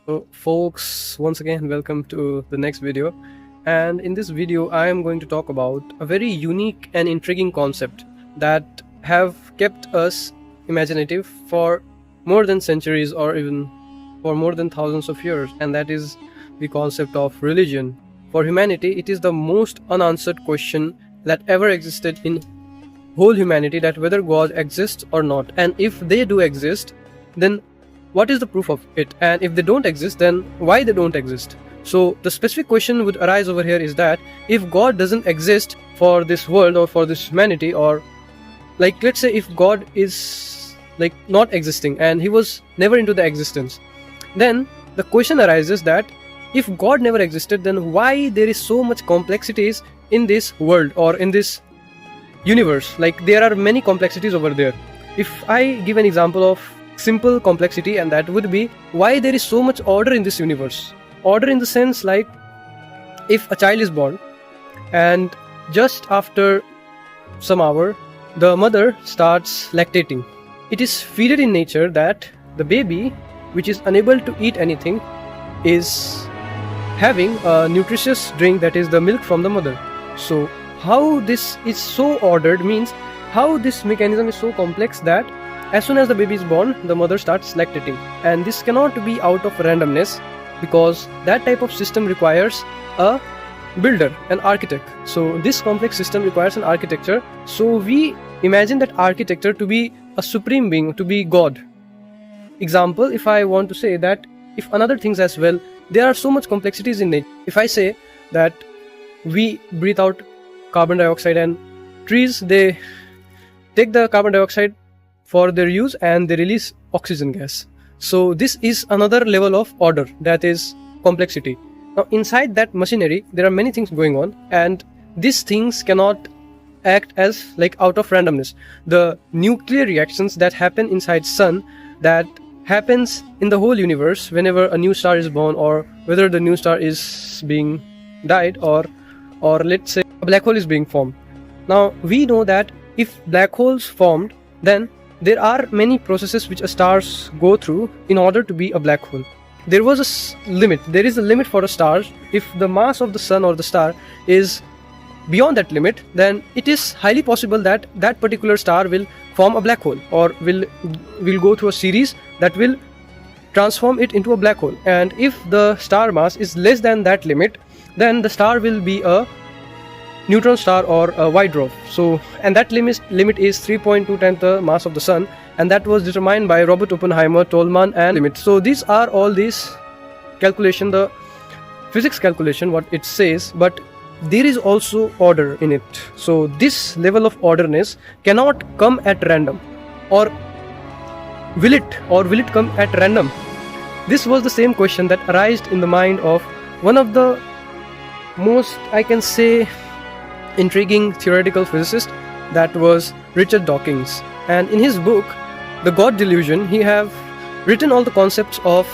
So folks, once again welcome to the next video, and in this video I am going to talk about a very unique and intriguing concept that have kept us imaginative for more than centuries or even for more than thousands of years, and that is the concept of religion. For humanity, it is the most unanswered question that ever existed in whole humanity, that whether God exists or not, and if they do exist, then what is the proof of it, and if they don't exist, then why they don't exist. So the specific question would arise over here is that if God doesn't exist for this world or for this humanity, or like let's say if God is like not existing and he was never into the existence, then the question arises that if God never existed, then why there is so much complexities in this world or in this universe. Like there are many complexities over there. If I give an example of simple complexity, and that would be why there is so much order in this universe. Order in the sense, like if a child is born and just after some hour the mother starts lactating, it is fitted in nature that the baby, which is unable to eat anything, is having a nutritious drink, that is the milk from the mother. So how this is so ordered means how this mechanism is so complex that as soon as the baby is born, the mother starts lactating, and this cannot be out of randomness, because that type of system requires a builder, an architect. So this complex system requires an architecture. So we imagine that architecture to be a supreme being, to be God. Example, if I want to say that if another things as well, there are so much complexities in it. If I say that we breathe out carbon dioxide, and trees, they take the carbon dioxide for their use and they release oxygen gas. So this is another level of order, that is complexity. Now inside that machinery there are many things going on, and these things cannot act as like out of randomness. The nuclear reactions that happen inside sun, that happens in the whole universe whenever a new star is born, or whether the new star is being died, or let's say a black hole is being formed. Now we know that if black holes formed, then there are many processes which stars go through in order to be a black hole. There was a limit. There is a limit for a star. If the mass of the sun or the star is beyond that limit, then it is highly possible that that particular star will form a black hole, or will go through a series that will transform it into a black hole. And if the star mass is less than that limit, then the star will be a neutron star or a white dwarf. So, and that limit is 3.2 times the mass of the sun, and that was determined by Robert Oppenheimer, Tolman and limit. So these are all these calculation, the physics calculation, what it says, but there is also order in it. So this level of orderness cannot come at random, or will it come at random? This was the same question that arose in the mind of one of the most, I can say, intriguing theoretical physicist, that was Richard Dawkins. And in his book The God Delusion, he have written all the concepts of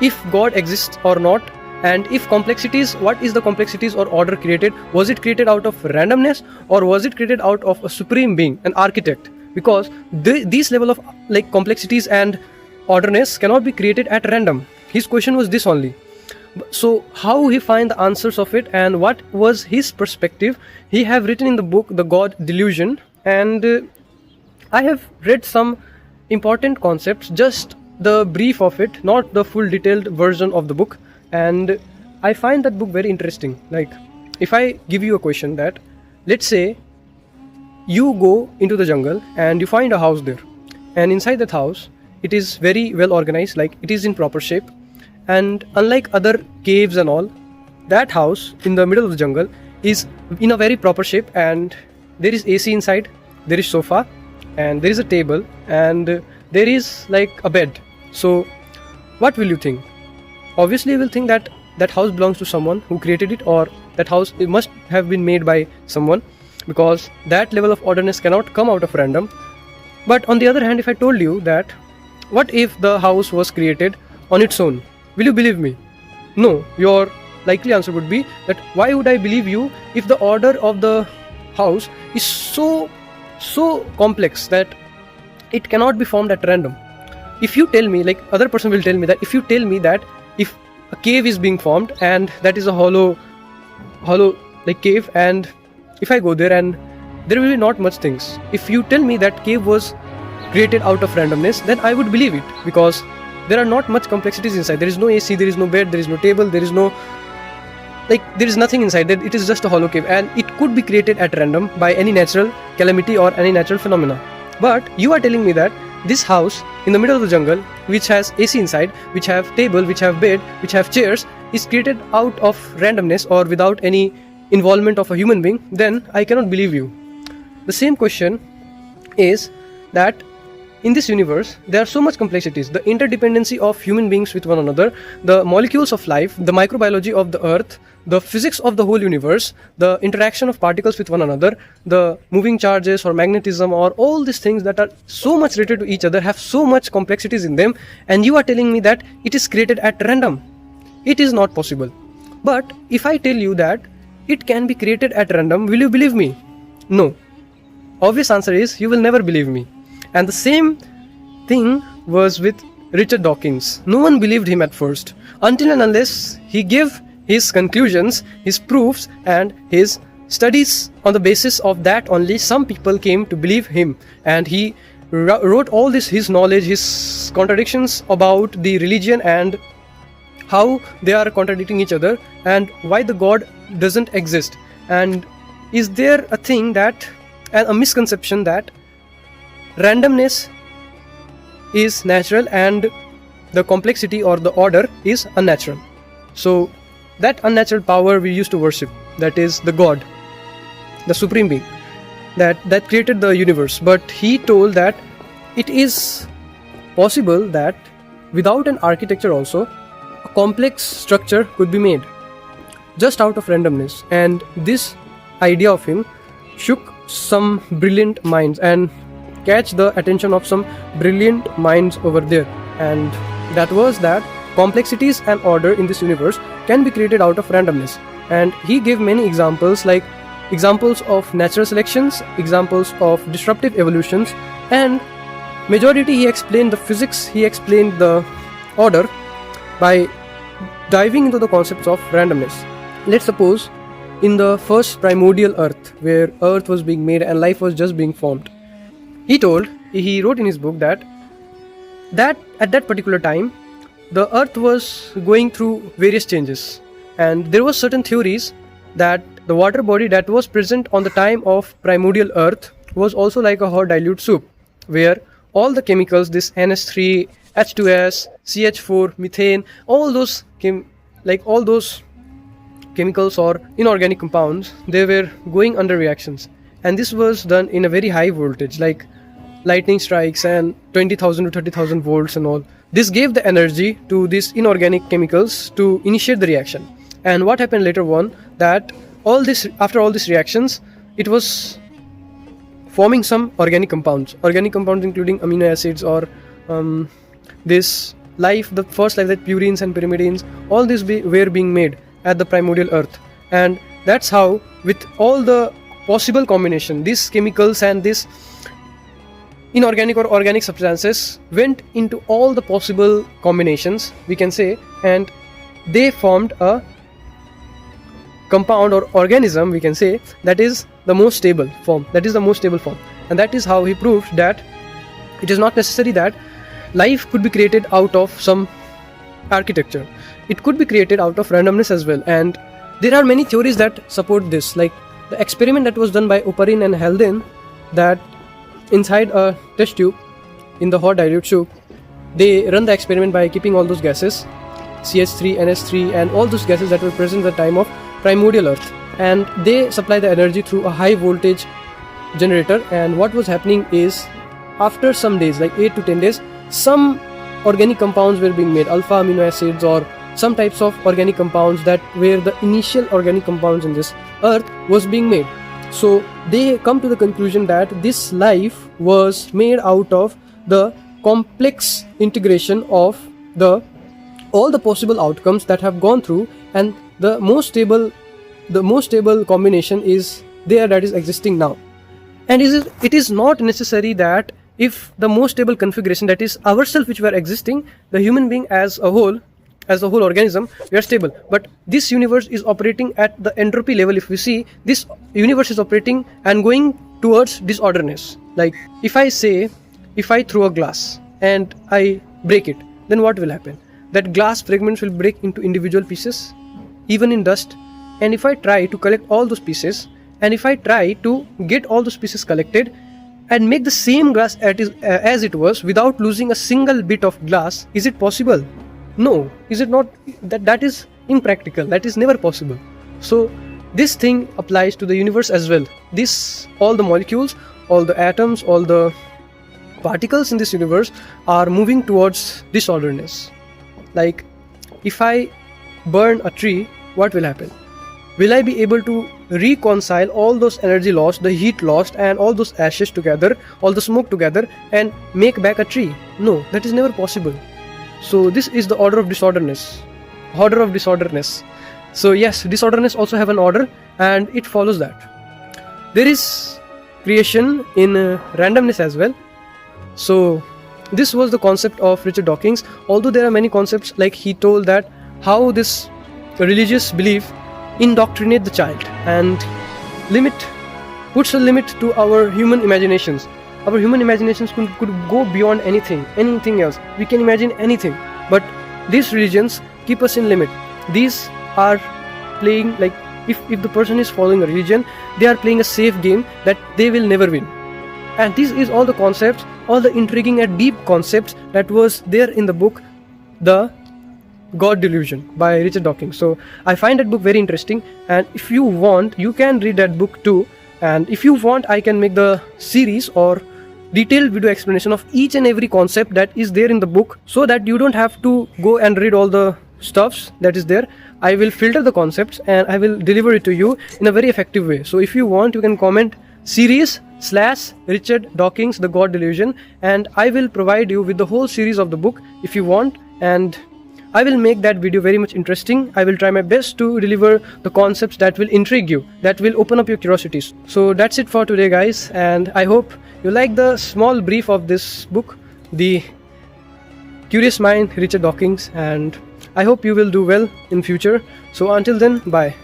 if God exists or not, and if complexities, what is the complexities or order created? Was it created out of randomness, or was it created out of a supreme being, an architect? Because these level of like complexities and orderness cannot be created at random. His question was this only. So how he find the answers of it, and what was his perspective, he have written in the book The God Delusion. And I have read some important concepts, just the brief of it, not the full detailed version of the book, and I find that book very interesting. Like if I give you a question that, let's say you go into the jungle and you find a house there, and inside that house it is very well organized, like it is in proper shape. And unlike other caves and all, that house in the middle of the jungle is in a very proper shape, and there is AC inside, there is sofa, and there is a table, and there is like a bed. So what will you think? Obviously you will think that that house belongs to someone who created it, or that house, it must have been made by someone, because that level of orderness cannot come out of random. But on the other hand, if I told you that what if the house was created on its own, will you believe me? No. Your likely answer would be that why would I believe you if the order of the house is so complex that it cannot be formed at random? If you tell me, like other person will tell me that if you tell me that if a cave is being formed and that is a hollow like cave, and if I go there and there will be not much things, if you tell me that cave was created out of randomness, then I would believe it, because there are not much complexities inside. There is no AC, there is no bed, there is no table, there is no, like, there is nothing inside that. It is just a hollow cave, and it could be created at random by any natural calamity or any natural phenomena. But you are telling me that this house in the middle of the jungle, which has AC inside, which have table, which have bed, which have chairs, is created out of randomness or without any involvement of a human being, then I cannot believe you. The same question is that in this universe there are so much complexities, the interdependency of human beings with one another, the molecules of life, the microbiology of the earth, the physics of the whole universe, the interaction of particles with one another, the moving charges or magnetism, or all these things that are so much related to each other, have so much complexities in them, and you are telling me that it is created at random. It is not possible. But if I tell you that it can be created at random, will you believe me? No. Obvious answer is you will never believe me. And the same thing was with Richard Dawkins. No one believed him at first, until and unless he gave his conclusions, his proofs, and his studies. On the basis of that only, some people came to believe him, and he wrote all this, his knowledge, his contradictions about the religion and how they are contradicting each other, and why the God doesn't exist, and is there a thing that, and a misconception that randomness is natural and the complexity or the order is unnatural. So that unnatural power we used to worship, that is the God, the supreme being, that created the universe. But he told that it is possible that without an architecture also, a complex structure could be made just out of randomness. And this idea of him shook some brilliant minds and catch the attention of some brilliant minds over there, and that was that complexities and order in this universe can be created out of randomness. And he gave many examples, like examples of natural selections, examples of disruptive evolutions, and majority he explained the physics, he explained the order by diving into the concepts of randomness. Let's suppose in the first primordial earth, where earth was being made and life was just being formed, he wrote in his book that at that particular time the earth was going through various changes, and there was certain theories that the water body that was present on the time of primordial earth was also like a hot dilute soup, where all the chemicals, this NH3, H2S, CH4, methane, all those chemicals or inorganic compounds, they were going under reactions, and this was done in a very high voltage, like lightning strikes and 20,000 to 30,000 volts and all. This gave the energy to these inorganic chemicals to initiate the reaction. And what happened later on, that after all these reactions, it was forming some organic compounds including amino acids, or this life, the first life, that purines and pyrimidines, all these were being made at the primordial earth. And that's how, with all the possible combination, these chemicals and these inorganic or organic substances went into all the possible combinations, we can say, and they formed a compound or organism, we can say, that is the most stable form. And that is how he proved that it is not necessary that life could be created out of some architecture. It could be created out of randomness as well. And there are many theories that support this, like the experiment that was done by Oparin and Haldane, that inside a test tube in the hot dilute soup, they run the experiment by keeping all those gases, CH3, NH3, and all those gases that were present at the time of primordial earth, and they supply the energy through a high voltage generator. And what was happening is, after some days, like 8 to 10 days, some organic compounds were being made, alpha amino acids or some types of organic compounds that were the initial organic compounds in this earth was being made. So they come to the conclusion that this life was made out of the complex integration of all the possible outcomes that have gone through, and the most stable combination is there, that is existing now. And it is not necessary that if the most stable configuration, that is ourselves which we are existing, the human being as a whole, as a whole organism, we are stable. But this universe is operating at the entropy level. If we see, this universe is operating and going towards disorderness. Like if I throw a glass and I break it, then what will happen? That glass fragments will break into individual pieces, even in dust. And if I try to collect all those pieces, and if I try to get all those pieces collected and make the same glass as it was without losing a single bit of glass, is it possible? No. Is it not? That is impractical. That is never possible. So this thing applies to the universe as well. All the molecules, all the atoms, all the particles in this universe are moving towards disorderness. Like if I burn a tree, what will happen? Will I be able to reconcile all those energy lost, the heat lost, and all those ashes together, all the smoke together, and make back a tree? No, that is never possible. So this is the order of disorderness. Order of disorderness. So yes, disorderness also have an order, and it follows that. There is creation in randomness as well. So this was the concept of Richard Dawkins. Although there are many concepts, like he told that how this religious belief indoctrinate the child and puts a limit to our human imaginations. Our human imaginations could go beyond anything else. We can imagine anything, but these religions keep us in limit. These are playing, like if the person is following a religion, they are playing a safe game that they will never win. And this is all the concepts, all the intriguing and deep concepts that was there in the book, The God Delusion by Richard Dawkins. So I find that book very interesting, and if you want, you can read that book too. And if you want, I can make the series or detailed video explanation of each and every concept that is there in the book, so that you don't have to go and read all the stuffs that is there. I will filter the concepts and I will deliver it to you in a very effective way. So if you want, you can comment series/Richard Dawkins The God Delusion, and I will provide you with the whole series of the book if you want, and I will make that video very much interesting. I will try my best to deliver the concepts that will intrigue you, that will open up your curiosities. So that's it for today, guys, and I hope you like the small brief of this book, The Curious Mind, Richard Dawkins, and I hope you will do well in future. So until then, bye.